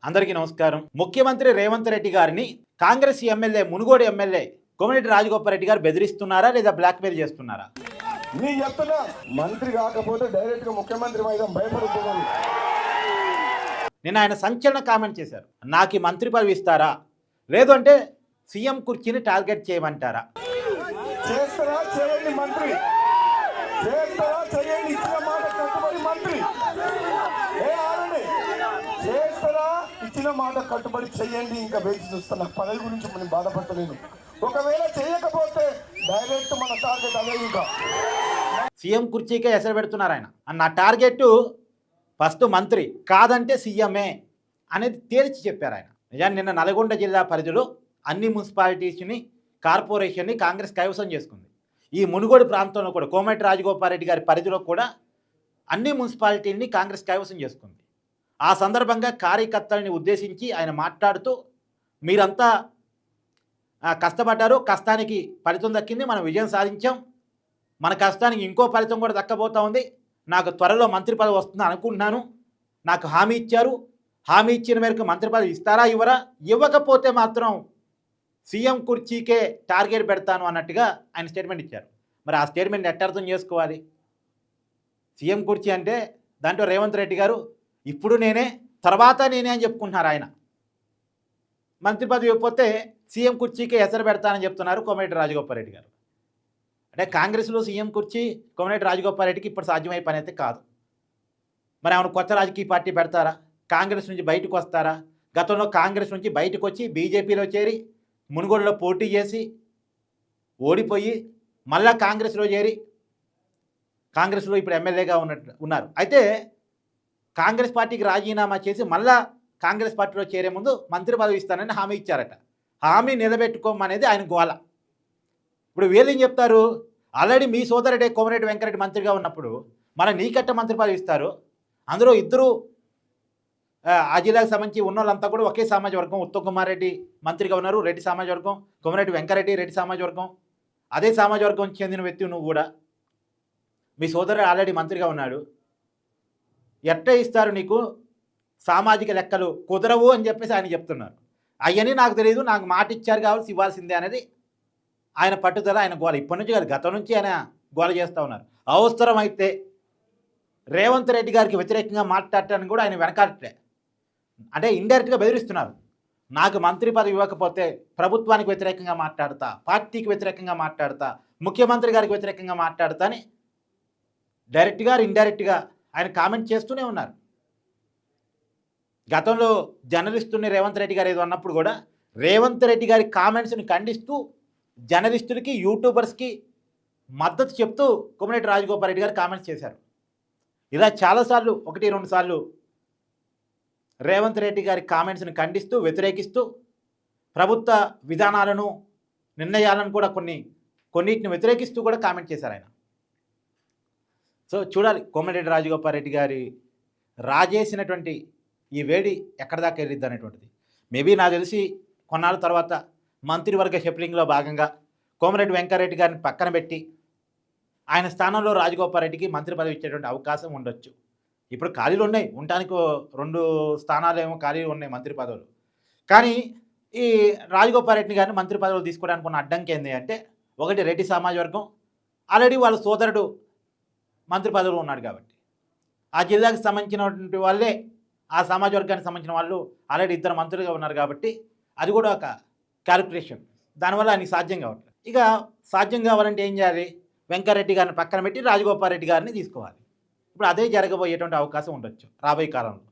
అందరికీ నమస్కారం. ముఖ్యమంత్రి రేవంత్ రెడ్డి గారిని కాంగ్రెస్ ఎమ్మెల్యే మునుగోడు ఎమ్మెల్యే కోమటిరెడ్డి రాజగోపాల్ రెడ్డి గారు బెదిరిస్తున్నారా లేదా బ్లాక్మెయిల్ చేస్తున్నారా? నీ చెప్తున్నా మంత్రి కాకపోతే డైరెక్ట్ గా ముఖ్యమంత్రి వైద్యం భయపడుతున్నారు. నిన్న ఆయన సంచలన కామెంట్ చేశారు. నాకు ఈ మంత్రి పదవి ఇస్తారా, లేదు అంటే సీఎం కుర్చీని టార్గెట్ చేయమంటారా? చేస్తారా చేయండి మంత్రి, చేస్తారా చేయండి, ఇచ్చిన మాట కట్టుబడి మంత్రి. చేస్తారా ఇచ్చిన మాట కట్టుబడి చెయ్యండి. ఇంకా వేచి చూస్తున్నా, పదవి గురించి మనం బాధపడలేదు. ఒకవేళ చేయకపోతే డైరెక్ట్ మన టార్గెట్ అదే. ఇంకా సీఎం కుర్చీకే ఎసరు పెడుతున్నారు ఆయన. నా టార్గెట్ ఫస్ట్ మంత్రి, కాదంటే సీఎంఏ అనేది తేల్చి చెప్పారు ఆయన. నిజాన్ని నిన్న నల్గొండ జిల్లా పరిధిలో అన్ని మున్సిపాలిటీస్ని కార్పొరేషన్ని కాంగ్రెస్ కైవసం చేసుకుంది. ఈ మునుగోడు ప్రాంతంలో కూడా కోమటిరెడ్డి రాజగోపాల్ రెడ్డి గారి పరిధిలో కూడా అన్ని మున్సిపాలిటీని కాంగ్రెస్ కైవసం చేసుకుంది. ఆ సందర్భంగా కార్యకర్తల్ని ఉద్దేశించి ఆయన మాట్లాడుతూ, మీరంతా కష్టపడ్డారు, కష్టానికి ఫలితం దక్కింది, మనం విజయం సాధించాం, మన కష్టానికి ఇంకో ఫలితం కూడా దక్కబోతూ ఉంది, నాకు త్వరలో మంత్రి పదవి వస్తుందని అనుకుంటున్నాను, నాకు హామీ ఇచ్చారు, హామీ ఇచ్చిన మేరకు మంత్రి పదవి ఇస్తారా ఇవ్వరా, ఇవ్వకపోతే మాత్రం సీఎం కుర్చీకే టార్గెట్ పెడతాను అన్నట్టుగా ఆయన స్టేట్మెంట్ ఇచ్చారు. మరి ఆ స్టేట్మెంట్ ఎట్ట అర్థం చేసుకోవాలి? సీఎం కుర్చీ అంటే దాంట్లో రేవంత్ రెడ్డి గారు ఇప్పుడు నేనే, తర్వాత నేనే అని చెప్పుకుంటున్నారు. ఆయన మంత్రి పదవి ఇవ్వకపోతే సీఎం కుర్చీకే ఎసరు పెడతానని చెప్తున్నారు కోమటిరెడ్డి రాజగోపాల్ రెడ్డి గారు. అంటే కాంగ్రెస్లో సీఎం కుర్చీ కోమటిరెడ్డి రాజగోపాల్ రెడ్డికి ఇప్పుడు సాధ్యమయ్యే పని అయితే కాదు. మరి ఆమెను కొత్త రాజకీయ పార్టీ పెడతారా, కాంగ్రెస్ నుంచి బయటకు వస్తారా? గతంలో కాంగ్రెస్ నుంచి బయటకు వచ్చి బీజేపీలో చేరి మునుగోడులో పోటీ చేసి ఓడిపోయి మళ్ళా కాంగ్రెస్లో చేరి కాంగ్రెస్లో ఇప్పుడు ఎమ్మెల్యేగా ఉన్నారు. అయితే కాంగ్రెస్ పార్టీకి రాజీనామా చేసి మళ్ళా కాంగ్రెస్ పార్టీలో చేరే ముందు మంత్రి పదవి ఇస్తానని హామీ ఇచ్చారట. హామీ నిలబెట్టుకోమనేది ఆయన గోల. ఇప్పుడు వీళ్ళు ఏం చెప్తారు, ఆల్రెడీ మీ సోదరుడే కోమటిరెడ్డి వెంకరెడ్డి మంత్రిగా ఉన్నప్పుడు మన నీకట్ట మంత్రి పదవి ఇస్తారు, అందులో ఇద్దరు ఆ జిల్లాకు సంబంధించి ఉన్న వాళ్ళంతా కూడా ఒకే సమాజ వర్గం, ఉత్తమ్ కుమార్ రెడ్డి మంత్రిగా ఉన్నారు, రెడ్డి సమాజ వర్గం, కోమటిరెడ్డి వెంకరెడ్డి రెడ్డి సమాజ వర్గం, అదే సమాజ వర్గం చెందిన వ్యక్తి నువ్వు కూడా, మీ సోదరుడు ఆల్రెడీ మంత్రిగా ఉన్నాడు, ఎట్ట ఇస్తారు నీకు, సామాజిక లెక్కలు కుదరవు అని చెప్పేసి ఆయన చెప్తున్నారు. అవన్నీ నాకు తెలియదు, నాకు మాట ఇచ్చారు కావాల్సి ఇవ్వాల్సిందే అనేది ఆయన పట్టుదల, ఆయన గోల. ఇప్పటి నుంచి కాదు, గతం నుంచి ఆయన గోల చేస్తూ ఉన్నారు. అవసరమైతే రేవంత్ రెడ్డి గారికి వ్యతిరేకంగా మాట్లాడటానికి కూడా ఆయన వెనకాడట్లే. అంటే ఇండైరెక్ట్గా బెదిరిస్తున్నారు. నాకు మంత్రి పదవి ఇవ్వకపోతే ప్రభుత్వానికి వ్యతిరేకంగా మాట్లాడతా, పార్టీకి వ్యతిరేకంగా మాట్లాడతా, ముఖ్యమంత్రి గారికి వ్యతిరేకంగా మాట్లాడతా అని డైరెక్ట్గా ఇండైరెక్ట్గా ఆయన కామెంట్ చేస్తూనే ఉన్నారు. గతంలో జర్నలిస్టుని రేవంత్ రెడ్డి గారు ఏదో అన్నప్పుడు కూడా రేవంత్ రెడ్డి గారి కామెంట్స్ని ఖండిస్తూ జర్నలిస్టులకి, యూట్యూబర్స్కి మద్దతు చెప్తూ కోమటిరెడ్డి రాజగోపాల్ రెడ్డి గారు కామెంట్స్ చేశారు. ఇలా చాలాసార్లు, 1-2 సార్లు రేవంత్ రెడ్డి గారి కామెంట్స్ని ఖండిస్తూ, వ్యతిరేకిస్తూ, ప్రభుత్వ విధానాలను, నిర్ణయాలను కూడా కొన్నిటిని వ్యతిరేకిస్తూ కూడా కామెంట్ చేశారు ఆయన. సో చూడాలి కోమటిరెడ్డి రాజగోపాల్ రెడ్డి గారి రాజేసినటువంటి ఈ వేడి ఎక్కడి దాకా వెళ్ళిద్ది అనేటువంటిది. మేబీ నాకు తెలిసి కొన్నాళ్ళ తర్వాత మంత్రివర్గ షెఫ్లింగ్లో భాగంగా కోమటిరెడ్డి వెంకరెడ్డి గారిని పక్కన పెట్టి ఆయన స్థానంలో రాజగోపాల్ రెడ్డికి మంత్రి పదవి ఇచ్చేటువంటి అవకాశం ఉండొచ్చు. ఇప్పుడు ఖాళీలు ఉన్నాయి, ఉండటానికి 2 స్థానాలు ఏమో ఖాళీలు ఉన్నాయి మంత్రి పదవులు. కానీ ఈ రాజగోపాల్ రెడ్డి గారిని మంత్రి పదవులు తీసుకోవడానికి ఉన్న అడ్డంకి ఏంటి అంటే, ఒకటి రెడ్డి సమాజ వర్గం, ఆల్రెడీ వాళ్ళ సోదరుడు మంత్రి పదవులు ఉన్నాడు కాబట్టి, ఆ జిల్లాకు సంబంధించినటువంటి వాళ్ళే, ఆ సమాజ వర్గానికి సంబంధించిన వాళ్ళు ఆల్రెడీ 2 మంత్రులుగా ఉన్నారు కాబట్టి అది కూడా ఒక క్యాలిక్యులేషన్. దానివల్ల ఆయనకి సాధ్యం కావట్లేదు. ఇక సాధ్యం కావాలంటే ఏం చేయాలి, వెంకరెడ్డి గారిని పక్కన పెట్టి రాజగోపాల్ రెడ్డి గారిని తీసుకోవాలి. ఇప్పుడు అదే జరగబోయేటువంటి అవకాశం ఉండొచ్చు రాబోయే కాలంలో.